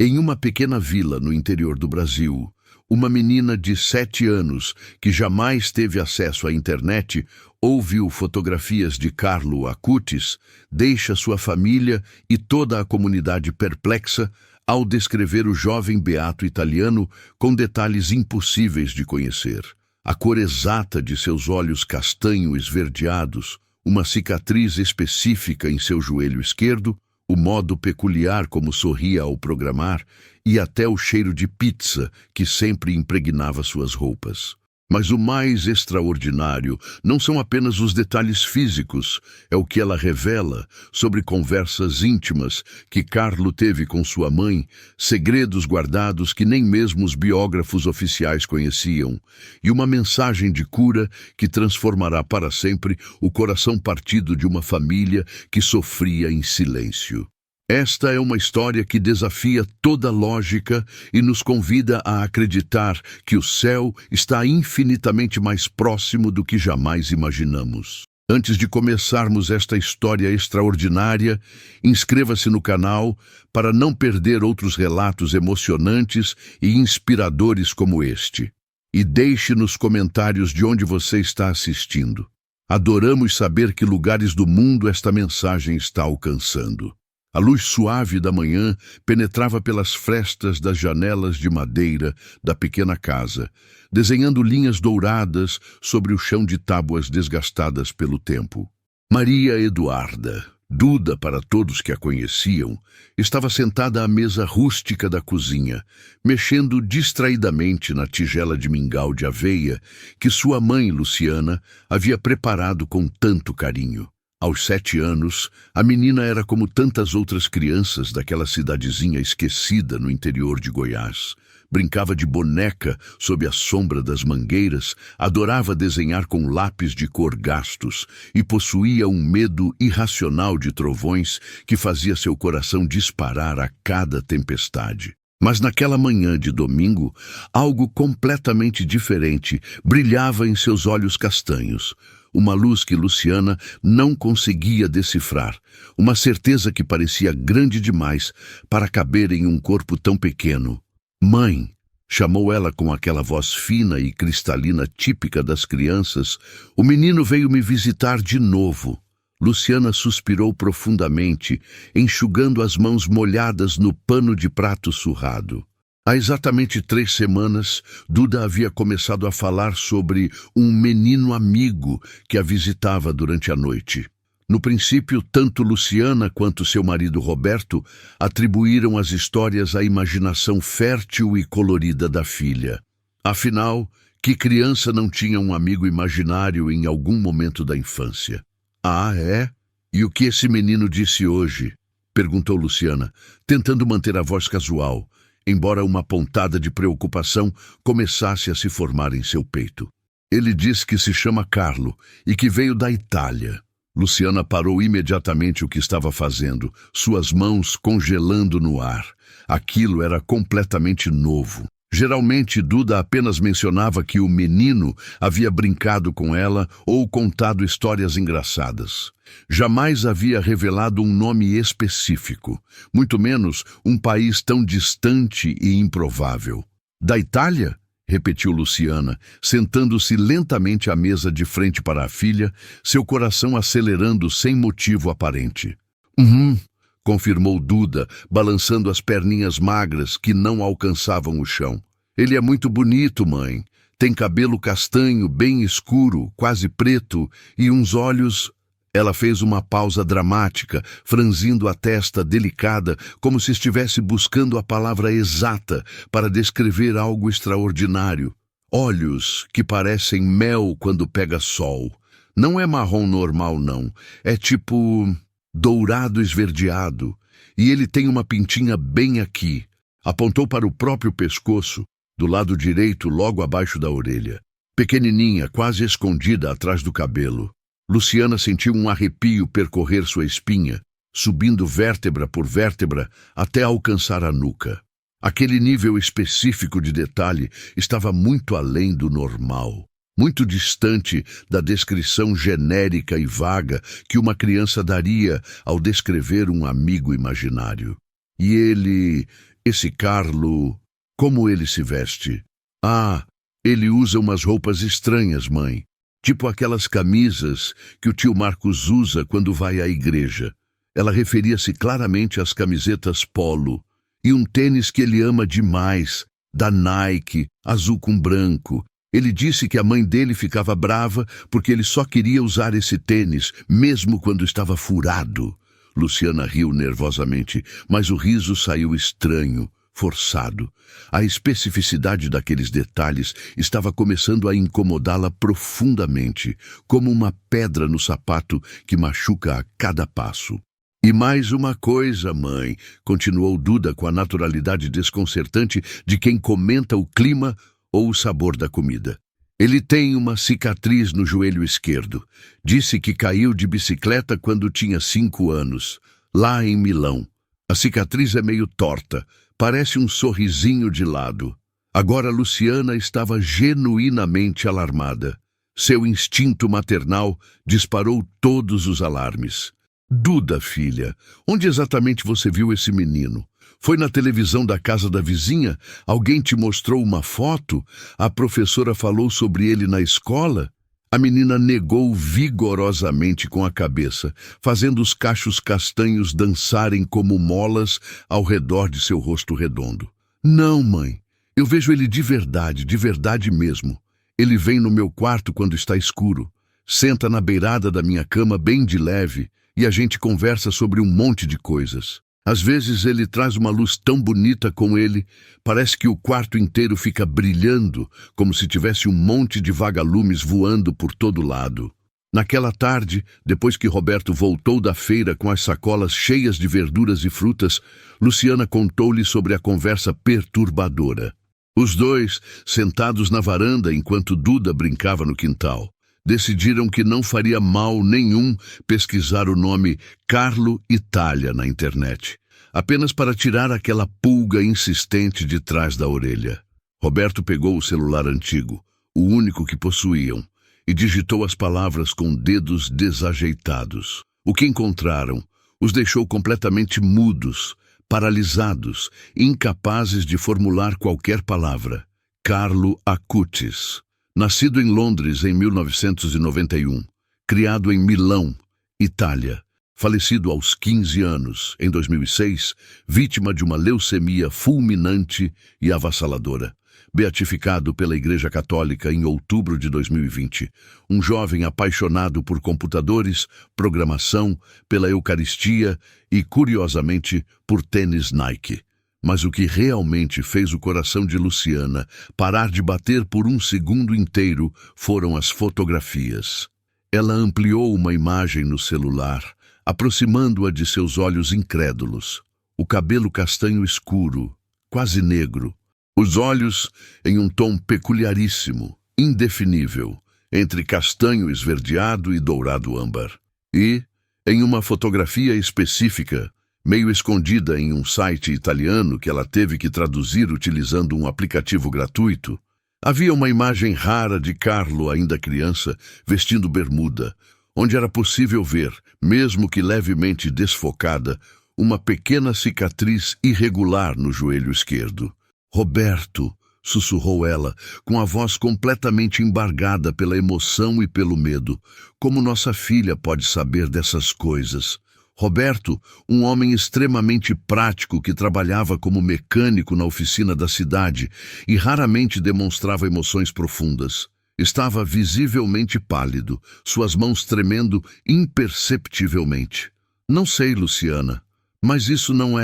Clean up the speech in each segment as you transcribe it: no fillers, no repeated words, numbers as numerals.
Em uma pequena vila no interior do Brasil, uma menina de 7 anos, que jamais teve acesso à internet, ouviu fotografias de Carlo Acutis, deixa sua família e toda a comunidade perplexa ao descrever o jovem beato italiano com detalhes impossíveis de conhecer. A cor exata de seus olhos castanho esverdeados, uma cicatriz específica em seu joelho esquerdo, o modo peculiar como sorria ao programar e até o cheiro de pizza que sempre impregnava suas roupas. Mas o mais extraordinário não são apenas os detalhes físicos, é o que ela revela sobre conversas íntimas que Carlo teve com sua mãe, segredos guardados que nem mesmo os biógrafos oficiais conheciam, e uma mensagem de cura que transformará para sempre o coração partido de uma família que sofria em silêncio. Esta é uma história que desafia toda lógica e nos convida a acreditar que o céu está infinitamente mais próximo do que jamais imaginamos. Antes de começarmos esta história extraordinária, inscreva-se no canal para não perder outros relatos emocionantes e inspiradores como este. E deixe nos comentários de onde você está assistindo. Adoramos saber que lugares do mundo esta mensagem está alcançando. A luz suave da manhã penetrava pelas frestas das janelas de madeira da pequena casa, desenhando linhas douradas sobre o chão de tábuas desgastadas pelo tempo. Maria Eduarda, Duda para todos que a conheciam, estava sentada à mesa rústica da cozinha, mexendo distraidamente na tigela de mingau de aveia que sua mãe, Luciana, havia preparado com tanto carinho. Aos 7 anos, a menina era como tantas outras crianças daquela cidadezinha esquecida no interior de Goiás. Brincava de boneca sob a sombra das mangueiras, adorava desenhar com lápis de cor gastos e possuía um medo irracional de trovões que fazia seu coração disparar a cada tempestade. Mas naquela manhã de domingo, algo completamente diferente brilhava em seus olhos castanhos. Uma luz que Luciana não conseguia decifrar, uma certeza que parecia grande demais para caber em um corpo tão pequeno. "Mãe", chamou ela com aquela voz fina e cristalina típica das crianças, "o menino veio me visitar de novo." Luciana suspirou profundamente, enxugando as mãos molhadas no pano de prato surrado. Há exatamente 3 semanas, Duda havia começado a falar sobre um menino amigo que a visitava durante a noite. No princípio, tanto Luciana quanto seu marido Roberto atribuíram as histórias à imaginação fértil e colorida da filha. Afinal, que criança não tinha um amigo imaginário em algum momento da infância? "Ah, é? E o que esse menino disse hoje?" perguntou Luciana, tentando manter a voz casual, embora uma pontada de preocupação começasse a se formar em seu peito. "Ele diz que se chama Carlo e que veio da Itália." Luciana parou imediatamente o que estava fazendo, suas mãos congelando no ar. Aquilo era completamente novo. Geralmente, Duda apenas mencionava que o menino havia brincado com ela ou contado histórias engraçadas. Jamais havia revelado um nome específico, muito menos um país tão distante e improvável. "Da Itália?" repetiu Luciana, sentando-se lentamente à mesa de frente para a filha, seu coração acelerando sem motivo aparente. "Uhum", confirmou Duda, balançando as perninhas magras que não alcançavam o chão. "Ele é muito bonito, mãe. Tem cabelo castanho, bem escuro, quase preto, e uns olhos..." Ela fez uma pausa dramática, franzindo a testa delicada, como se estivesse buscando a palavra exata para descrever algo extraordinário. "Olhos que parecem mel quando pega sol. Não é marrom normal, não. É tipo dourado esverdeado. E ele tem uma pintinha bem aqui." Apontou para o próprio pescoço, do lado direito, logo abaixo da orelha. Pequenininha, quase escondida atrás do cabelo. Luciana sentiu um arrepio percorrer sua espinha, subindo vértebra por vértebra até alcançar a nuca. Aquele nível específico de detalhe estava muito além do normal, muito distante da descrição genérica e vaga que uma criança daria ao descrever um amigo imaginário. E Esse Carlo, como ele se veste? Ah, ele usa umas roupas estranhas, mãe. Tipo aquelas camisas que o tio Marcos usa quando vai à igreja. Ela referia-se claramente às camisetas polo. E um tênis que ele ama demais, da Nike, azul com branco. Ele disse que a mãe dele ficava brava porque ele só queria usar esse tênis, mesmo quando estava furado. Luciana riu nervosamente, mas o riso saiu estranho, forçado. A especificidade daqueles detalhes estava começando a incomodá-la profundamente, como uma pedra no sapato que machuca a cada passo. E mais uma coisa, mãe, continuou Duda com a naturalidade desconcertante de quem comenta o clima ou o sabor da comida. Ele tem uma cicatriz no joelho esquerdo. Disse que caiu de bicicleta quando tinha 5 anos, lá em Milão. A cicatriz é meio torta, parece um sorrisinho de lado. Agora Luciana estava genuinamente alarmada. Seu instinto maternal disparou todos os alarmes. Duda, filha, onde exatamente você viu esse menino? Foi na televisão da casa da vizinha? Alguém te mostrou uma foto? A professora falou sobre ele na escola? A menina negou vigorosamente com a cabeça, fazendo os cachos castanhos dançarem como molas ao redor de seu rosto redondo. Não, mãe. Eu vejo ele de verdade mesmo. Ele vem no meu quarto quando está escuro. Senta na beirada da minha cama bem de leve e a gente conversa sobre um monte de coisas. Às vezes ele traz uma luz tão bonita com ele, parece que o quarto inteiro fica brilhando, como se tivesse um monte de vagalumes voando por todo lado. Naquela tarde, depois que Roberto voltou da feira com as sacolas cheias de verduras e frutas, Luciana contou-lhe sobre a conversa perturbadora. Os dois, sentados na varanda enquanto Duda brincava no quintal, decidiram que não faria mal nenhum pesquisar o nome Carlo Itália na internet, apenas para tirar aquela pulga insistente de trás da orelha. Roberto pegou o celular antigo, o único que possuíam, e digitou as palavras com dedos desajeitados. O que encontraram os deixou completamente mudos, paralisados, incapazes de formular qualquer palavra. Carlo Acutis. Nascido em Londres em 1991, criado em Milão, Itália, falecido aos 15 anos, em 2006, vítima de uma leucemia fulminante e avassaladora, beatificado pela Igreja Católica em outubro de 2020, um jovem apaixonado por computadores, programação, pela Eucaristia e, curiosamente, por tênis Nike. Mas o que realmente fez o coração de Luciana parar de bater por um segundo inteiro foram as fotografias. Ela ampliou uma imagem no celular, aproximando-a de seus olhos incrédulos. O cabelo castanho escuro, quase negro. Os olhos em um tom peculiaríssimo, indefinível, entre castanho esverdeado e dourado âmbar. E, em uma fotografia específica, meio escondida em um site italiano que ela teve que traduzir utilizando um aplicativo gratuito, havia uma imagem rara de Carlo, ainda criança, vestindo bermuda, onde era possível ver, mesmo que levemente desfocada, uma pequena cicatriz irregular no joelho esquerdo. Roberto, sussurrou ela, com a voz completamente embargada pela emoção e pelo medo. Como nossa filha pode saber dessas coisas? Roberto, um homem extremamente prático que trabalhava como mecânico na oficina da cidade e raramente demonstrava emoções profundas. Estava visivelmente pálido, suas mãos tremendo imperceptivelmente. Não sei, Luciana, mas isso não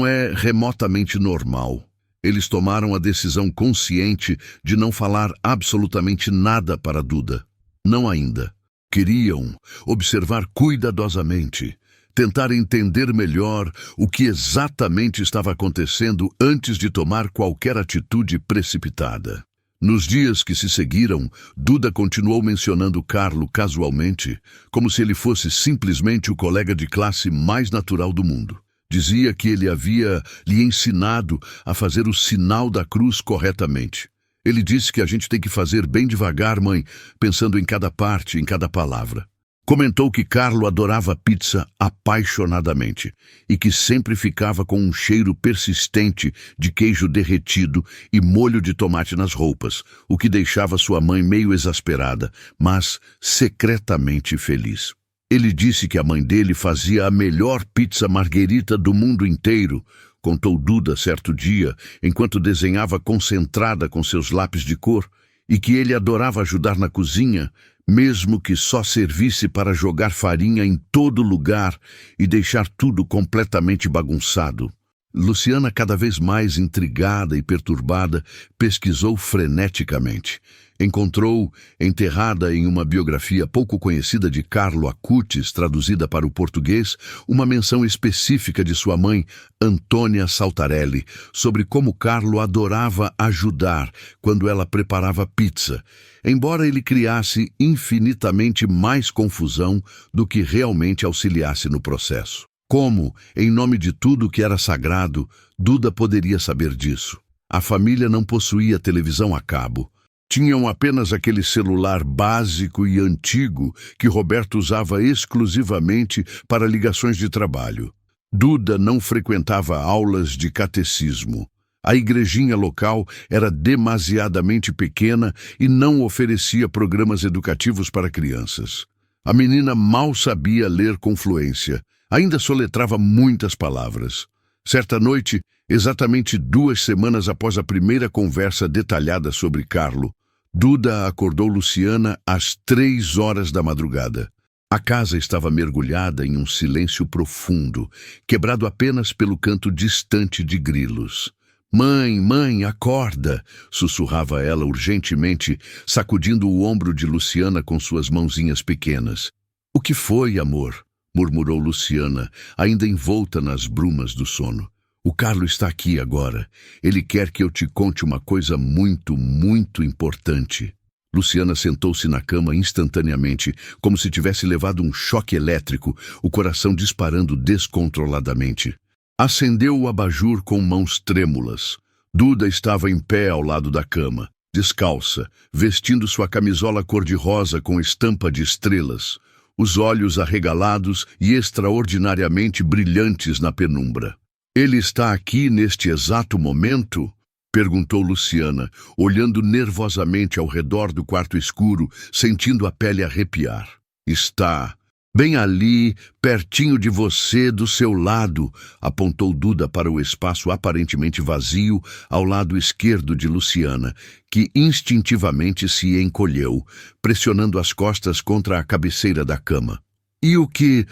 é remotamente normal. Eles tomaram a decisão consciente de não falar absolutamente nada para Duda. Não ainda. Queriam observar cuidadosamente, tentar entender melhor o que exatamente estava acontecendo antes de tomar qualquer atitude precipitada. Nos dias que se seguiram, Duda continuou mencionando Carlo casualmente, como se ele fosse simplesmente o colega de classe mais natural do mundo. Dizia que ele havia lhe ensinado a fazer o sinal da cruz corretamente. Ele disse que a gente tem que fazer bem devagar, mãe, pensando em cada parte, em cada palavra. Comentou que Carlo adorava pizza apaixonadamente e que sempre ficava com um cheiro persistente de queijo derretido e molho de tomate nas roupas, o que deixava sua mãe meio exasperada, mas secretamente feliz. Ele disse que a mãe dele fazia a melhor pizza margherita do mundo inteiro, contou Duda certo dia, enquanto desenhava concentrada com seus lápis de cor, e que ele adorava ajudar na cozinha, mesmo que só servisse para jogar farinha em todo lugar e deixar tudo completamente bagunçado. Luciana, cada vez mais intrigada e perturbada, pesquisou freneticamente. Encontrou, enterrada em uma biografia pouco conhecida de Carlo Acutis, traduzida para o português, uma menção específica de sua mãe, Antônia Saltarelli, sobre como Carlo adorava ajudar quando ela preparava pizza, embora ele criasse infinitamente mais confusão do que realmente auxiliasse no processo. Como, em nome de tudo que era sagrado, Duda poderia saber disso? A família não possuía televisão a cabo. Tinham apenas aquele celular básico e antigo que Roberto usava exclusivamente para ligações de trabalho. Duda não frequentava aulas de catecismo. A igrejinha local era demasiadamente pequena e não oferecia programas educativos para crianças. A menina mal sabia ler com fluência. Ainda soletrava muitas palavras. Certa noite, exatamente 2 semanas após a primeira conversa detalhada sobre Carlo, Duda acordou Luciana às 3 horas da madrugada. A casa estava mergulhada em um silêncio profundo, quebrado apenas pelo canto distante de grilos. "Mãe, mãe, acorda!" sussurrava ela urgentemente, sacudindo o ombro de Luciana com suas mãozinhas pequenas. "O que foi, amor?" murmurou Luciana, ainda envolta nas brumas do sono. "O Carlo está aqui agora. Ele quer que eu te conte uma coisa muito, muito importante." Luciana sentou-se na cama instantaneamente, como se tivesse levado um choque elétrico, o coração disparando descontroladamente. Acendeu o abajur com mãos trêmulas. Duda estava em pé ao lado da cama, descalça, vestindo sua camisola cor-de-rosa com estampa de estrelas, os olhos arregalados e extraordinariamente brilhantes na penumbra. "Ele está aqui neste exato momento?" perguntou Luciana, olhando nervosamente ao redor do quarto escuro, sentindo a pele arrepiar. "Está bem ali, pertinho de você, do seu lado", apontou Duda para o espaço aparentemente vazio ao lado esquerdo de Luciana, que instintivamente se encolheu, pressionando as costas contra a cabeceira da cama. "E o que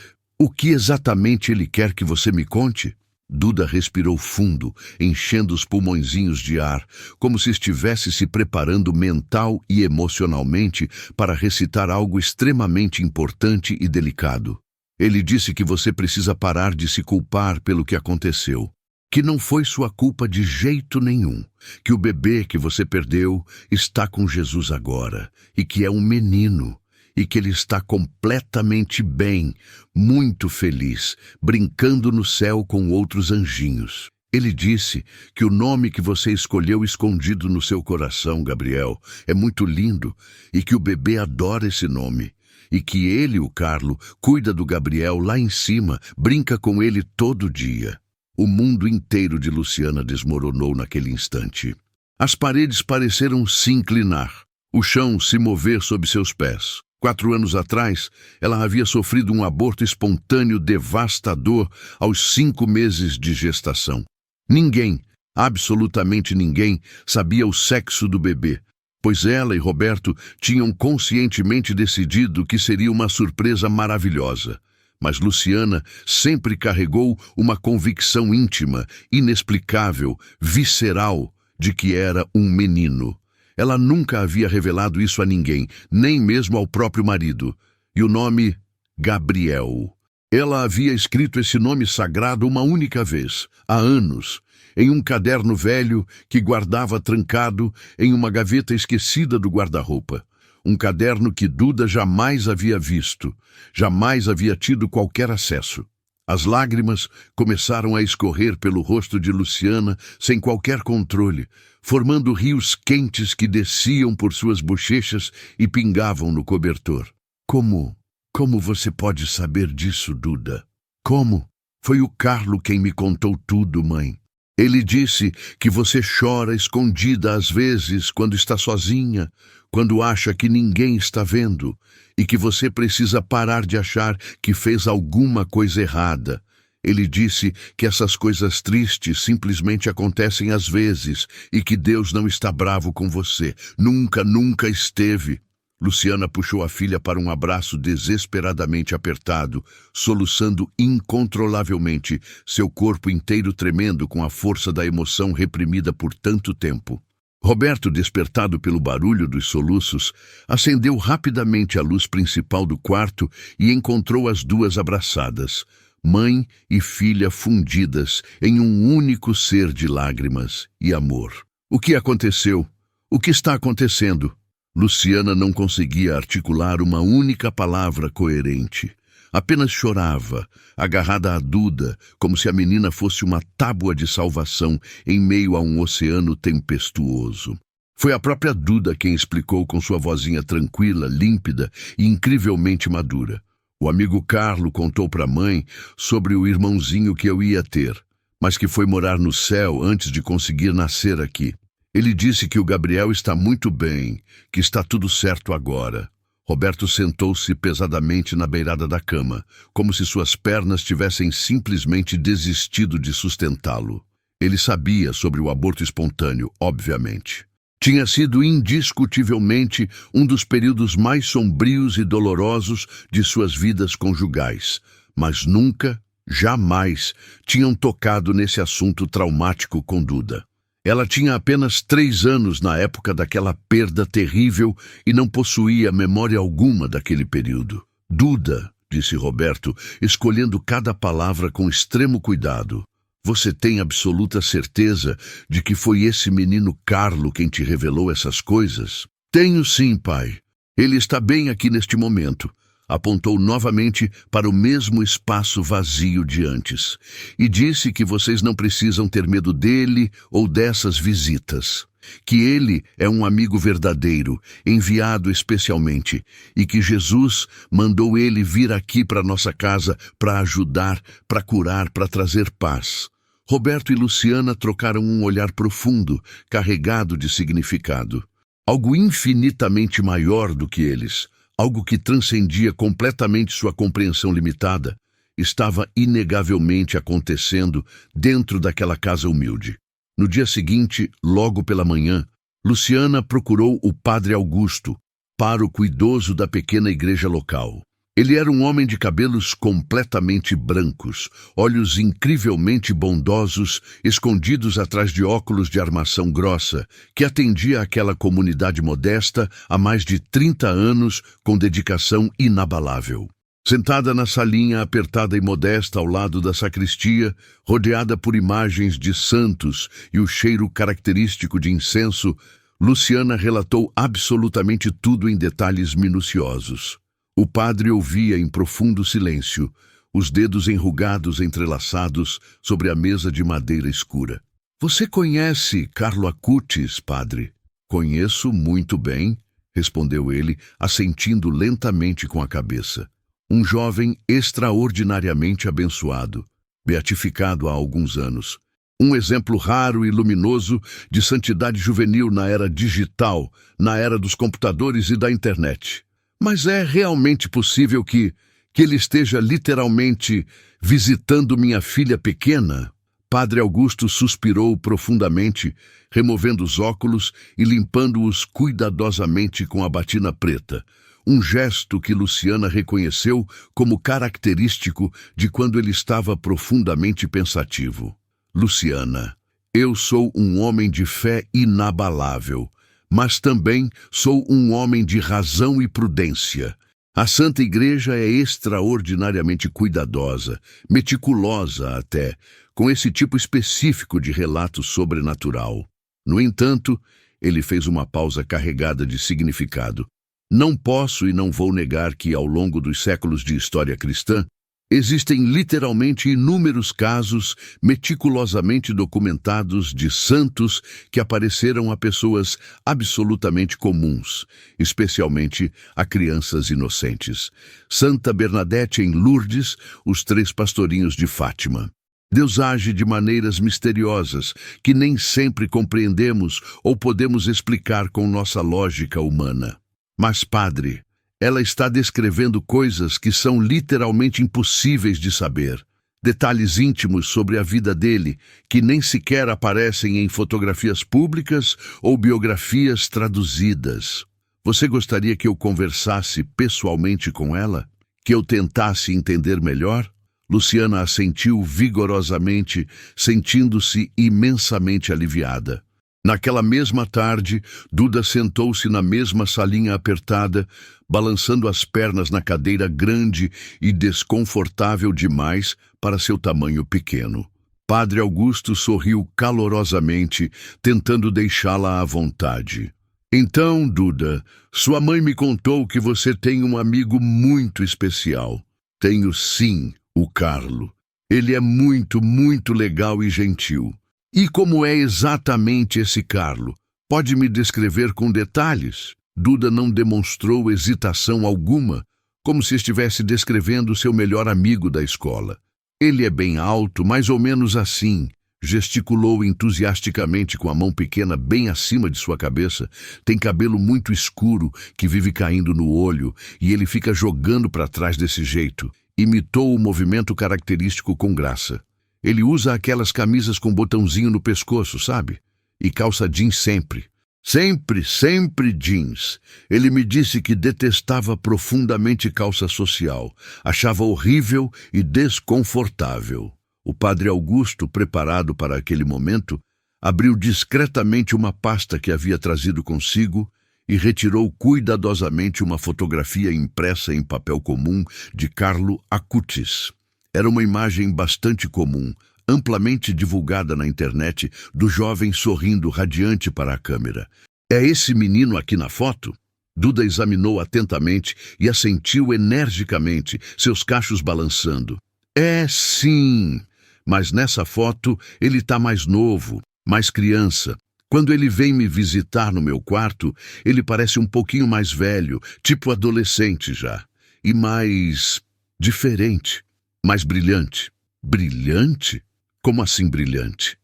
exatamente ele quer que você me conte?" Duda respirou fundo, enchendo os pulmõezinhos de ar, como se estivesse se preparando mental e emocionalmente para recitar algo extremamente importante e delicado. "Ele disse que você precisa parar de se culpar pelo que aconteceu, que não foi sua culpa de jeito nenhum, que o bebê que você perdeu está com Jesus agora, e que é um menino, e que ele está completamente bem, muito feliz, brincando no céu com outros anjinhos. Ele disse que o nome que você escolheu escondido no seu coração, Gabriel, é muito lindo e que o bebê adora esse nome. E que ele, o Carlo, cuida do Gabriel lá em cima, brinca com ele todo dia." O mundo inteiro de Luciana desmoronou naquele instante. As paredes pareceram se inclinar, o chão se mover sob seus pés. 4 anos atrás, ela havia sofrido um aborto espontâneo devastador aos 5 meses de gestação. Ninguém, absolutamente ninguém, sabia o sexo do bebê, pois ela e Roberto tinham conscientemente decidido que seria uma surpresa maravilhosa. Mas Luciana sempre carregou uma convicção íntima, inexplicável, visceral, de que era um menino. Ela nunca havia revelado isso a ninguém, nem mesmo ao próprio marido. E o nome? Gabriel. Ela havia escrito esse nome sagrado uma única vez, há anos, em um caderno velho que guardava trancado em uma gaveta esquecida do guarda-roupa. Um caderno que Duda jamais havia visto, jamais havia tido qualquer acesso. As lágrimas começaram a escorrer pelo rosto de Luciana sem qualquer controle, formando rios quentes que desciam por suas bochechas e pingavam no cobertor. Como Como você pode saber disso, Duda? Como? Foi o Carlo quem me contou tudo, mãe. Ele disse que você chora escondida às vezes quando está sozinha, quando acha que ninguém está vendo, e que você precisa parar de achar que fez alguma coisa errada. Ele disse que essas coisas tristes simplesmente acontecem às vezes e que Deus não está bravo com você. Nunca, nunca esteve. Luciana puxou a filha para um abraço desesperadamente apertado, soluçando incontrolavelmente, seu corpo inteiro tremendo com a força da emoção reprimida por tanto tempo. Roberto, despertado pelo barulho dos soluços, acendeu rapidamente a luz principal do quarto e encontrou as duas abraçadas, mãe e filha fundidas em um único ser de lágrimas e amor. O que aconteceu? O que está acontecendo? Luciana não conseguia articular uma única palavra coerente. Apenas chorava, agarrada à Duda, como se a menina fosse uma tábua de salvação em meio a um oceano tempestuoso. Foi a própria Duda quem explicou com sua vozinha tranquila, límpida e incrivelmente madura. O amigo Carlo contou para a mãe sobre o irmãozinho que eu ia ter, mas que foi morar no céu antes de conseguir nascer aqui. Ele disse que o Gabriel está muito bem, que está tudo certo agora. Roberto sentou-se pesadamente na beirada da cama, como se suas pernas tivessem simplesmente desistido de sustentá-lo. Ele sabia sobre o aborto espontâneo, obviamente. Tinha sido indiscutivelmente um dos períodos mais sombrios e dolorosos de suas vidas conjugais, mas nunca, jamais, tinham tocado nesse assunto traumático com Duda. Ela tinha apenas 3 anos na época daquela perda terrível e não possuía memória alguma daquele período. Duda, disse Roberto, escolhendo cada palavra com extremo cuidado. Você tem absoluta certeza de que foi esse menino Carlo quem te revelou essas coisas? Tenho sim, pai. Ele está bem aqui neste momento. Apontou novamente para o mesmo espaço vazio de antes, e disse que vocês não precisam ter medo dele ou dessas visitas, que ele é um amigo verdadeiro, enviado especialmente, e que Jesus mandou ele vir aqui para nossa casa para ajudar, para curar, para trazer paz. Roberto e Luciana trocaram um olhar profundo, carregado de significado. Algo infinitamente maior do que eles, algo que transcendia completamente sua compreensão limitada, estava inegavelmente acontecendo dentro daquela casa humilde. No dia seguinte, logo pela manhã, Luciana procurou o padre Augusto, pároco idoso da pequena igreja local. Ele era um homem de cabelos completamente brancos, olhos incrivelmente bondosos, escondidos atrás de óculos de armação grossa, que atendia àquela comunidade modesta há mais de 30 anos com dedicação inabalável. Sentada na salinha apertada e modesta ao lado da sacristia, rodeada por imagens de santos e o cheiro característico de incenso, Luciana relatou absolutamente tudo em detalhes minuciosos. O padre ouvia em profundo silêncio, os dedos enrugados entrelaçados sobre a mesa de madeira escura. Você conhece Carlo Acutis, padre? Conheço muito bem, respondeu ele, assentindo lentamente com a cabeça. Um jovem extraordinariamente abençoado, beatificado há alguns anos. Um exemplo raro e luminoso de santidade juvenil na era digital, na era dos computadores e da internet. Mas é realmente possível que ele esteja literalmente visitando minha filha pequena? Padre Augusto suspirou profundamente, removendo os óculos e limpando-os cuidadosamente com a batina preta, um gesto que Luciana reconheceu como característico de quando ele estava profundamente pensativo. Luciana, eu sou um homem de fé inabalável, mas também sou um homem de razão e prudência. A Santa Igreja é extraordinariamente cuidadosa, meticulosa até, com esse tipo específico de relato sobrenatural. No entanto, ele fez uma pausa carregada de significado. Não posso e não vou negar que, ao longo dos séculos de história cristã, Existem literalmente inúmeros casos meticulosamente documentados de santos que apareceram a pessoas absolutamente comuns, especialmente a crianças inocentes. Santa Bernadette em Lourdes, os 3 pastorinhos de Fátima. Deus age de maneiras misteriosas que nem sempre compreendemos ou podemos explicar com nossa lógica humana. Mas, padre, ela está descrevendo coisas que são literalmente impossíveis de saber. Detalhes íntimos sobre a vida dele, que nem sequer aparecem em fotografias públicas ou biografias traduzidas. Você gostaria que eu conversasse pessoalmente com ela? Que eu tentasse entender melhor? Luciana assentiu vigorosamente, sentindo-se imensamente aliviada. Naquela mesma tarde, Duda sentou-se na mesma salinha apertada, balançando as pernas na cadeira grande e desconfortável demais para seu tamanho pequeno. Padre Augusto sorriu calorosamente, tentando deixá-la à vontade. Então, Duda, sua mãe me contou que você tem um amigo muito especial. Tenho sim, o Carlo. Ele é muito, muito legal e gentil. E como é exatamente esse Carlo? Pode me descrever com detalhes? Duda não demonstrou hesitação alguma, como se estivesse descrevendo seu melhor amigo da escola. Ele é bem alto, mais ou menos assim. Gesticulou entusiasticamente com a mão pequena bem acima de sua cabeça. Tem cabelo muito escuro que vive caindo no olho e ele fica jogando para trás desse jeito. Imitou o movimento característico com graça. Ele usa aquelas camisas com botãozinho no pescoço, sabe? E calça jeans sempre. Sempre, sempre jeans. Ele me disse que detestava profundamente calça social. Achava horrível e desconfortável. O padre Augusto, preparado para aquele momento, abriu discretamente uma pasta que havia trazido consigo e retirou cuidadosamente uma fotografia impressa em papel comum de Carlo Acutis. Era uma imagem bastante comum, amplamente divulgada na internet, do jovem sorrindo radiante para a câmera. É esse menino aqui na foto? Duda examinou atentamente e assentiu energicamente, seus cachos balançando. É sim, mas nessa foto ele está mais novo, mais criança. Quando ele vem me visitar no meu quarto, ele parece um pouquinho mais velho, tipo adolescente já, e mais diferente. Mais brilhante. Brilhante? Como assim brilhante?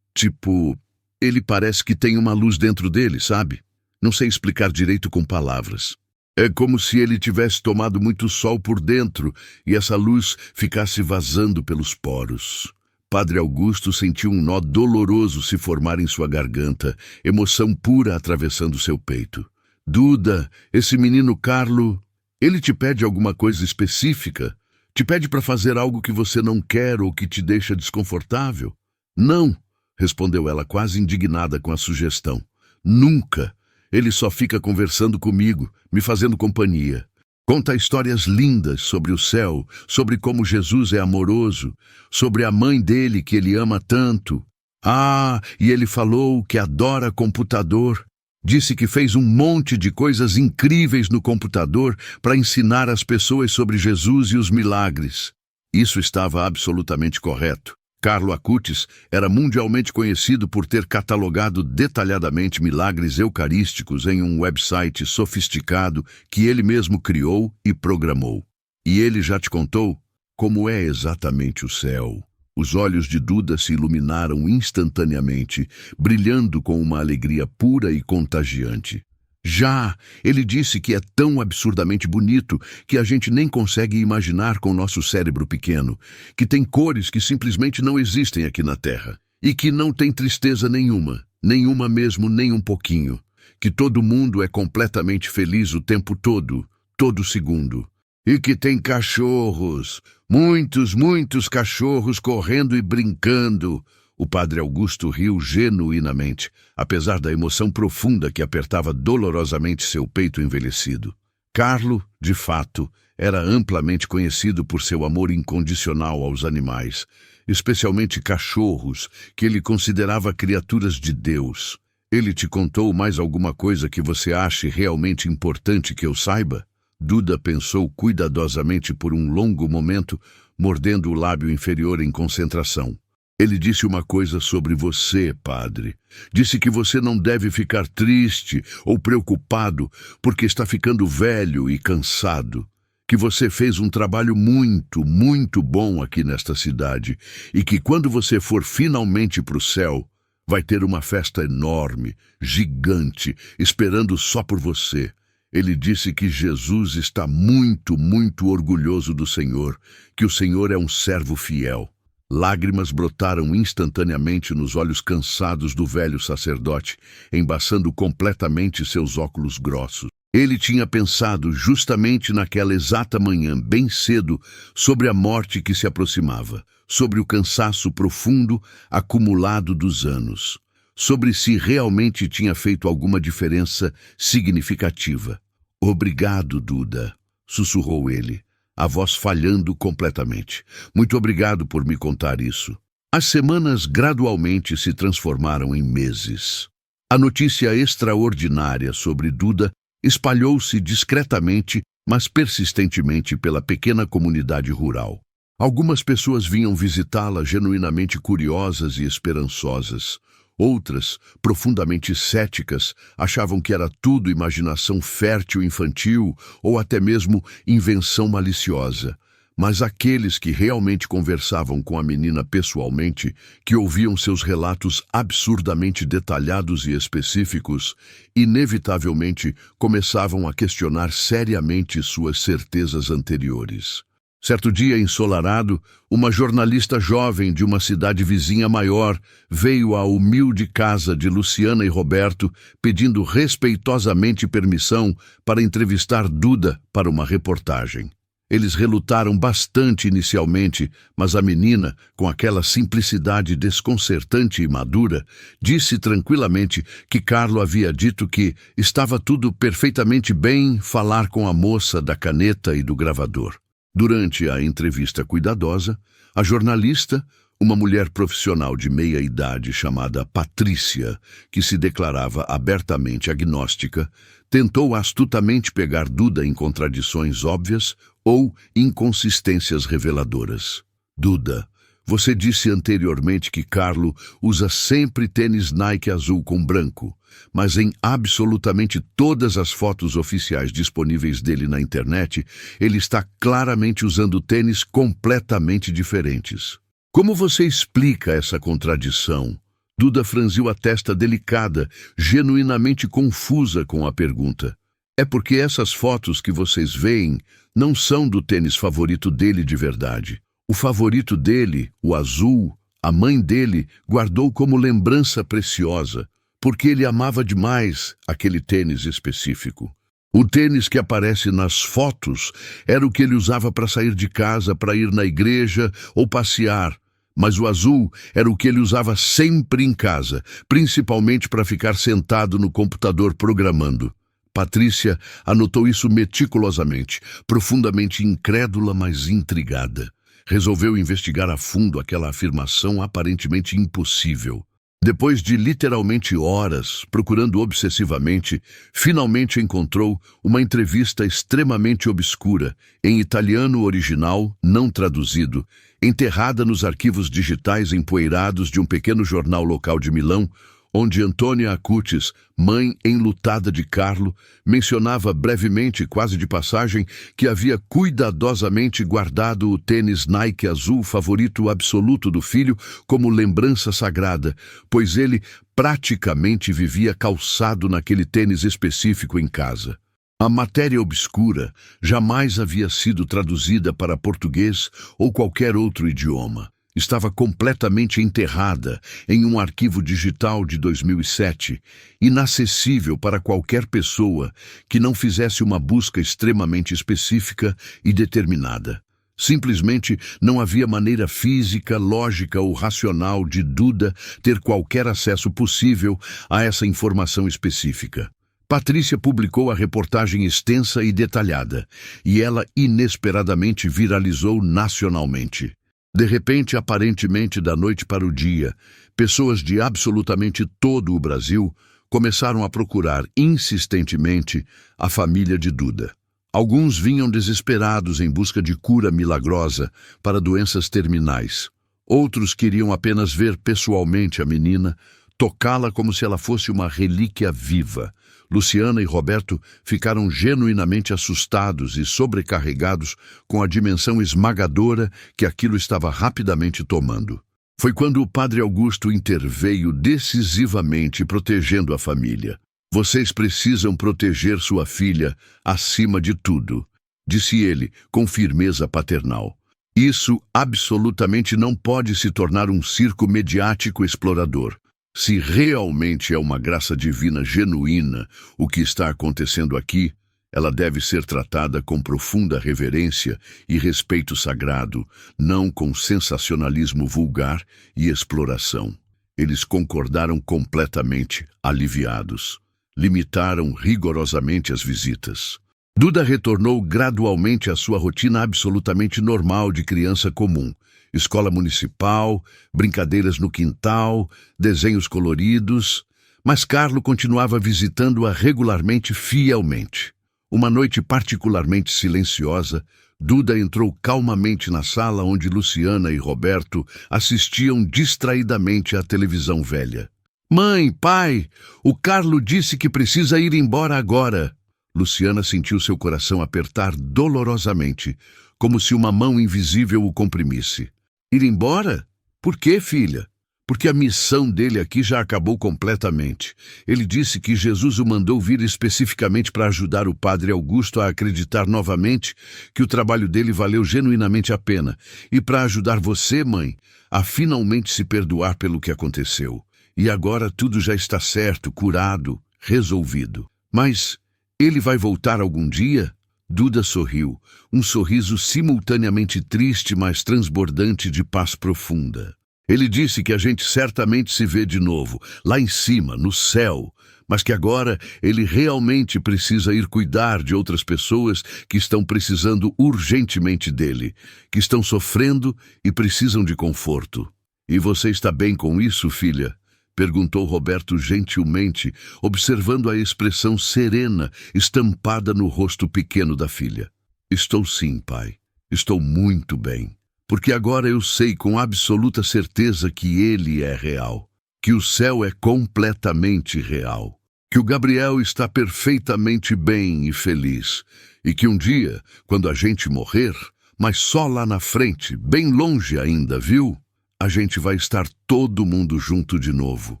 Tipo, ele parece que tem uma luz dentro dele, sabe? Não sei explicar direito com palavras. É como se ele tivesse tomado muito sol por dentro e essa luz ficasse vazando pelos poros. Padre Augusto sentiu um nó doloroso se formar em sua garganta, emoção pura atravessando seu peito. Duda, esse menino Carlo, ele te pede alguma coisa específica? Te pede para fazer algo que você não quer ou que te deixa desconfortável? Não, respondeu ela quase indignada com a sugestão. Nunca. Ele só fica conversando comigo, me fazendo companhia. Conta histórias lindas sobre o céu, sobre como Jesus é amoroso, sobre a mãe dele que ele ama tanto. Ah, e ele falou que adora computador. Disse que fez um monte de coisas incríveis no computador para ensinar as pessoas sobre Jesus e os milagres. Isso estava absolutamente correto. Carlo Acutis era mundialmente conhecido por ter catalogado detalhadamente milagres eucarísticos em um website sofisticado que ele mesmo criou e programou. E ele já te contou como é exatamente o céu. Os olhos de Duda se iluminaram instantaneamente, brilhando com uma alegria pura e contagiante. Já, ele disse que é tão absurdamente bonito que a gente nem consegue imaginar com nosso cérebro pequeno, que tem cores que simplesmente não existem aqui na Terra, e que não tem tristeza nenhuma mesmo, nem um pouquinho, que todo mundo é completamente feliz o tempo todo, todo segundo. E que tem cachorros, muitos cachorros correndo e brincando. O padre Augusto riu genuinamente, apesar da emoção profunda que apertava dolorosamente seu peito envelhecido. Carlo, de fato, era amplamente conhecido por seu amor incondicional aos animais, especialmente cachorros, que ele considerava criaturas de Deus. Ele te contou mais alguma coisa que você ache realmente importante que eu saiba? Duda pensou cuidadosamente por um longo momento, mordendo o lábio inferior em concentração. Ele disse uma coisa sobre você, padre. Disse que você não deve ficar triste ou preocupado porque está ficando velho e cansado. Que você fez um trabalho muito, muito bom aqui nesta cidade e que quando você for finalmente para o céu, vai ter uma festa enorme, gigante, esperando só por você. Ele disse que Jesus está muito, muito orgulhoso do Senhor, que o Senhor é um servo fiel. Lágrimas brotaram instantaneamente nos olhos cansados do velho sacerdote, embaçando completamente seus óculos grossos. Ele tinha pensado justamente naquela exata manhã, bem cedo, sobre a morte que se aproximava, sobre o cansaço profundo acumulado dos anos, sobre se realmente tinha feito alguma diferença significativa. "Obrigado, Duda", sussurrou ele, a voz falhando completamente. "Muito obrigado por me contar isso." As semanas gradualmente se transformaram em meses. A notícia extraordinária sobre Duda espalhou-se discretamente, mas persistentemente pela pequena comunidade rural. Algumas pessoas vinham visitá-la genuinamente curiosas e esperançosas. Outras, profundamente céticas, achavam que era tudo imaginação fértil infantil ou até mesmo invenção maliciosa. Mas aqueles que realmente conversavam com a menina pessoalmente, que ouviam seus relatos absurdamente detalhados e específicos, inevitavelmente começavam a questionar seriamente suas certezas anteriores. Certo dia ensolarado, uma jornalista jovem de uma cidade vizinha maior veio à humilde casa de Luciana e Roberto pedindo respeitosamente permissão para entrevistar Duda para uma reportagem. Eles relutaram bastante inicialmente, mas a menina, com aquela simplicidade desconcertante e madura, disse tranquilamente que Carlo havia dito que estava tudo perfeitamente bem falar com a moça da caneta e do gravador. Durante a entrevista cuidadosa, a jornalista, uma mulher profissional de meia idade chamada Patrícia, que se declarava abertamente agnóstica, tentou astutamente pegar Duda em contradições óbvias ou inconsistências reveladoras. "Duda, você disse anteriormente que Carlo usa sempre tênis Nike azul com branco, mas em absolutamente todas as fotos oficiais disponíveis dele na internet, ele está claramente usando tênis completamente diferentes. Como você explica essa contradição?" Duda franziu a testa delicada, genuinamente confusa com a pergunta. "É porque essas fotos que vocês veem não são do tênis favorito dele de verdade. O favorito dele, o azul, a mãe dele guardou como lembrança preciosa, porque ele amava demais aquele tênis específico. O tênis que aparece nas fotos era o que ele usava para sair de casa, para ir na igreja ou passear, mas o azul era o que ele usava sempre em casa, principalmente para ficar sentado no computador programando." Patrícia anotou isso meticulosamente, profundamente incrédula, mas intrigada. Resolveu investigar a fundo aquela afirmação aparentemente impossível. Depois de literalmente horas procurando obsessivamente, finalmente encontrou uma entrevista extremamente obscura, em italiano original, não traduzido, enterrada nos arquivos digitais empoeirados de um pequeno jornal local de Milão, onde Antônia Acutis, mãe enlutada de Carlo, mencionava brevemente, quase de passagem, que havia cuidadosamente guardado o tênis Nike azul favorito absoluto do filho como lembrança sagrada, pois ele praticamente vivia calçado naquele tênis específico em casa. A matéria obscura jamais havia sido traduzida para português ou qualquer outro idioma. Estava completamente enterrada em um arquivo digital de 2007, inacessível para qualquer pessoa que não fizesse uma busca extremamente específica e determinada. Simplesmente não havia maneira física, lógica ou racional de Duda ter qualquer acesso possível a essa informação específica. Patrícia publicou a reportagem extensa e detalhada, e ela inesperadamente viralizou nacionalmente. De repente, aparentemente da noite para o dia, pessoas de absolutamente todo o Brasil começaram a procurar insistentemente a família de Duda. Alguns vinham desesperados em busca de cura milagrosa para doenças terminais. Outros queriam apenas ver pessoalmente a menina, tocá-la como se ela fosse uma relíquia viva. Luciana e Roberto ficaram genuinamente assustados e sobrecarregados com a dimensão esmagadora que aquilo estava rapidamente tomando. Foi quando o padre Augusto interveio decisivamente protegendo a família. Vocês precisam proteger sua filha acima de tudo, disse ele com firmeza paternal. Isso absolutamente não pode se tornar um circo mediático explorador. Se realmente é uma graça divina genuína o que está acontecendo aqui, ela deve ser tratada com profunda reverência e respeito sagrado, não com sensacionalismo vulgar e exploração. Eles concordaram completamente, aliviados. Limitaram rigorosamente as visitas. Duda retornou gradualmente à sua rotina absolutamente normal de criança comum. Escola municipal, brincadeiras no quintal, desenhos coloridos, mas Carlo continuava visitando-a regularmente, fielmente. Uma noite particularmente silenciosa, Duda entrou calmamente na sala onde Luciana e Roberto assistiam distraidamente à televisão velha. Mãe, pai, o Carlo disse que precisa ir embora agora. Luciana sentiu seu coração apertar dolorosamente, como se uma mão invisível o comprimisse. Ir embora? Por quê, filha? Porque a missão dele aqui já acabou completamente. Ele disse que Jesus o mandou vir especificamente para ajudar o padre Augusto a acreditar novamente que o trabalho dele valeu genuinamente a pena, e para ajudar você, mãe, a finalmente se perdoar pelo que aconteceu. E agora tudo já está certo, curado, resolvido. Mas ele vai voltar algum dia? Duda sorriu, um sorriso simultaneamente triste, mas transbordante de paz profunda. Ele disse que a gente certamente se vê de novo, lá em cima, no céu, mas que agora ele realmente precisa ir cuidar de outras pessoas que estão precisando urgentemente dele, que estão sofrendo e precisam de conforto. E você está bem com isso, filha? Perguntou Roberto gentilmente, observando a expressão serena estampada no rosto pequeno da filha. Estou sim, pai. Estou muito bem. Porque agora eu sei com absoluta certeza que ele é real. Que o céu é completamente real. Que o Gabriel está perfeitamente bem e feliz. E que um dia, quando a gente morrer, mas só lá na frente, bem longe ainda, viu? A gente vai estar todo mundo junto de novo,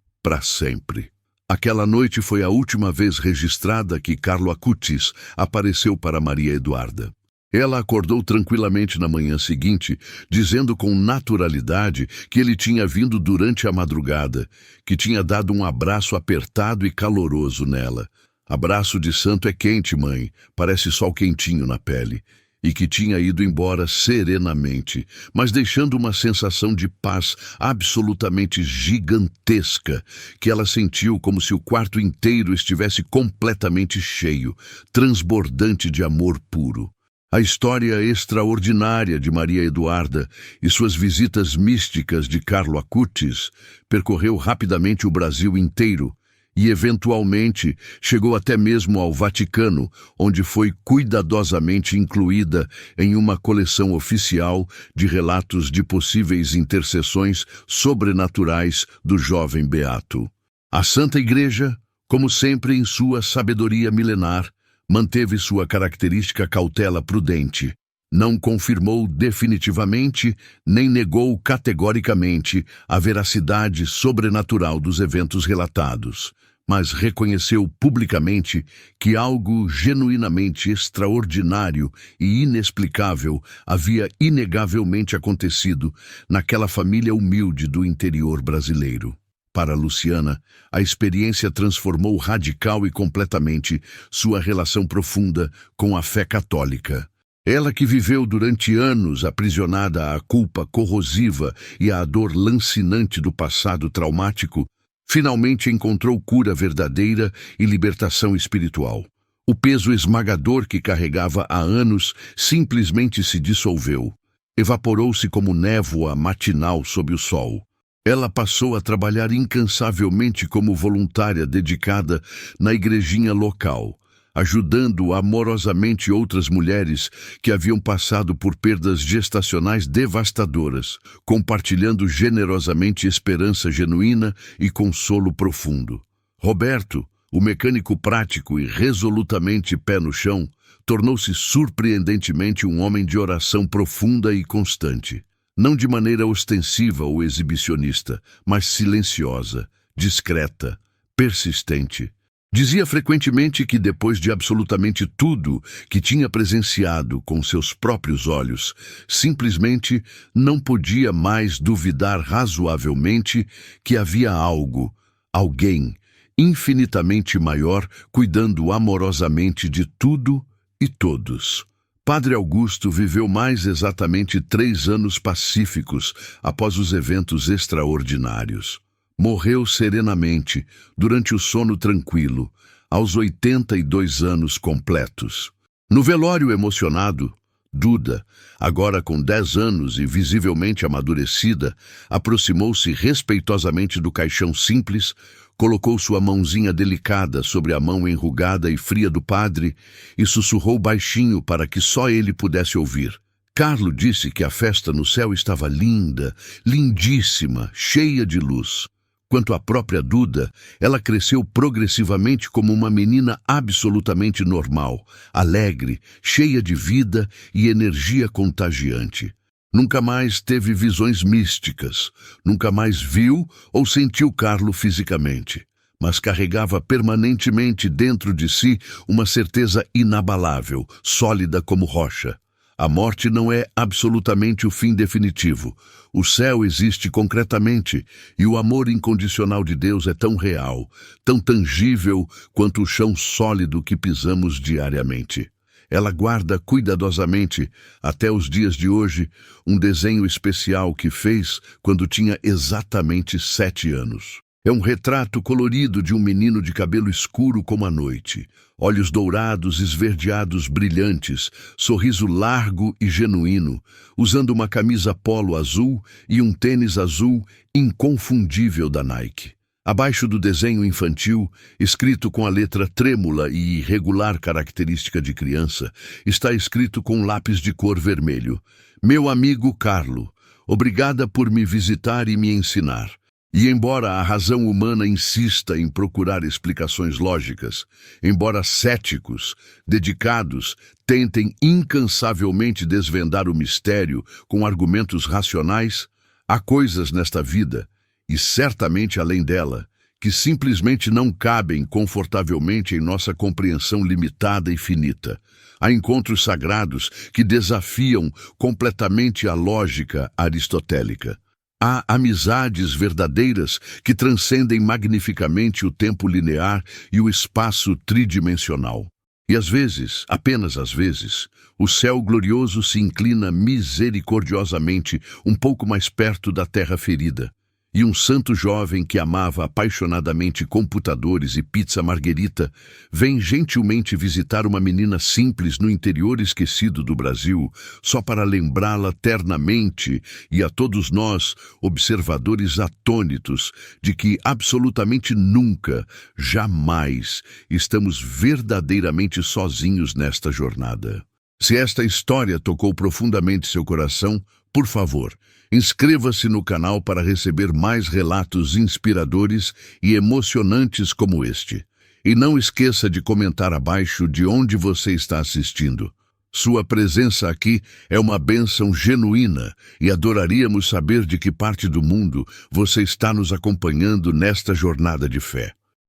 para sempre. Aquela noite foi a última vez registrada que Carlo Acutis apareceu para Maria Eduarda. Ela acordou tranquilamente na manhã seguinte, dizendo com naturalidade que ele tinha vindo durante a madrugada, que tinha dado um abraço apertado e caloroso nela. Abraço de santo é quente, mãe, parece sol quentinho na pele. E que tinha ido embora serenamente, mas deixando uma sensação de paz absolutamente gigantesca, que ela sentiu como se o quarto inteiro estivesse completamente cheio, transbordante de amor puro. A história extraordinária de Maria Eduarda e suas visitas místicas de Carlo Acutis percorreu rapidamente o Brasil inteiro, e, eventualmente, chegou até mesmo ao Vaticano, onde foi cuidadosamente incluída em uma coleção oficial de relatos de possíveis intercessões sobrenaturais do jovem beato. A Santa Igreja, como sempre em sua sabedoria milenar, manteve sua característica cautela prudente. Não confirmou definitivamente, nem negou categoricamente a veracidade sobrenatural dos eventos relatados, mas reconheceu publicamente que algo genuinamente extraordinário e inexplicável havia inegavelmente acontecido naquela família humilde do interior brasileiro. Para Luciana, a experiência transformou radical e completamente sua relação profunda com a fé católica. Ela que viveu durante anos aprisionada à culpa corrosiva e à dor lancinante do passado traumático, finalmente encontrou cura verdadeira e libertação espiritual. O peso esmagador que carregava há anos simplesmente se dissolveu. Evaporou-se como névoa matinal sob o sol. Ela passou a trabalhar incansavelmente como voluntária dedicada na igrejinha local, ajudando amorosamente outras mulheres que haviam passado por perdas gestacionais devastadoras, compartilhando generosamente esperança genuína e consolo profundo. Roberto, o mecânico prático e resolutamente pé no chão, tornou-se surpreendentemente um homem de oração profunda e constante. Não de maneira ostensiva ou exibicionista, mas silenciosa, discreta, persistente. Dizia frequentemente que depois de absolutamente tudo que tinha presenciado com seus próprios olhos, simplesmente não podia mais duvidar razoavelmente que havia algo, alguém, infinitamente maior, cuidando amorosamente de tudo e todos. Padre Augusto viveu mais exatamente 3 anos pacíficos após os eventos extraordinários. Morreu serenamente, durante o sono tranquilo, aos 82 anos completos. No velório emocionado, Duda, agora com 10 anos e visivelmente amadurecida, aproximou-se respeitosamente do caixão simples, colocou sua mãozinha delicada sobre a mão enrugada e fria do padre e sussurrou baixinho para que só ele pudesse ouvir. Carlo disse que a festa no céu estava linda, lindíssima, cheia de luz. Quanto à própria Duda, ela cresceu progressivamente como uma menina absolutamente normal, alegre, cheia de vida e energia contagiante. Nunca mais teve visões místicas, nunca mais viu ou sentiu Carlo fisicamente, mas carregava permanentemente dentro de si uma certeza inabalável, sólida como rocha. A morte não é absolutamente o fim definitivo. O céu existe concretamente e o amor incondicional de Deus é tão real, tão tangível quanto o chão sólido que pisamos diariamente. Ela guarda cuidadosamente, até os dias de hoje, um desenho especial que fez quando tinha exatamente 7 anos. É um retrato colorido de um menino de cabelo escuro como a noite, olhos dourados esverdeados brilhantes, sorriso largo e genuíno, usando uma camisa polo azul e um tênis azul inconfundível da Nike. Abaixo do desenho infantil, escrito com a letra trêmula e irregular característica de criança, está escrito com lápis de cor vermelho: "Meu amigo Carlo, obrigada por me visitar e me ensinar." E embora a razão humana insista em procurar explicações lógicas, embora céticos, dedicados, tentem incansavelmente desvendar o mistério com argumentos racionais, há coisas nesta vida, e certamente além dela, que simplesmente não cabem confortavelmente em nossa compreensão limitada e finita. Há encontros sagrados que desafiam completamente a lógica aristotélica. Há amizades verdadeiras que transcendem magnificamente o tempo linear e o espaço tridimensional. E às vezes, apenas às vezes, o céu glorioso se inclina misericordiosamente um pouco mais perto da terra ferida. E um santo jovem que amava apaixonadamente computadores e pizza marguerita vem gentilmente visitar uma menina simples no interior esquecido do Brasil, só para lembrá-la ternamente e a todos nós, observadores atônitos, de que absolutamente nunca, jamais, estamos verdadeiramente sozinhos nesta jornada. Se esta história tocou profundamente seu coração, por favor, inscreva-se no canal para receber mais relatos inspiradores e emocionantes como este. E não esqueça de comentar abaixo de onde você está assistindo. Sua presença aqui é uma bênção genuína e adoraríamos saber de que parte do mundo você está nos acompanhando nesta jornada de fé.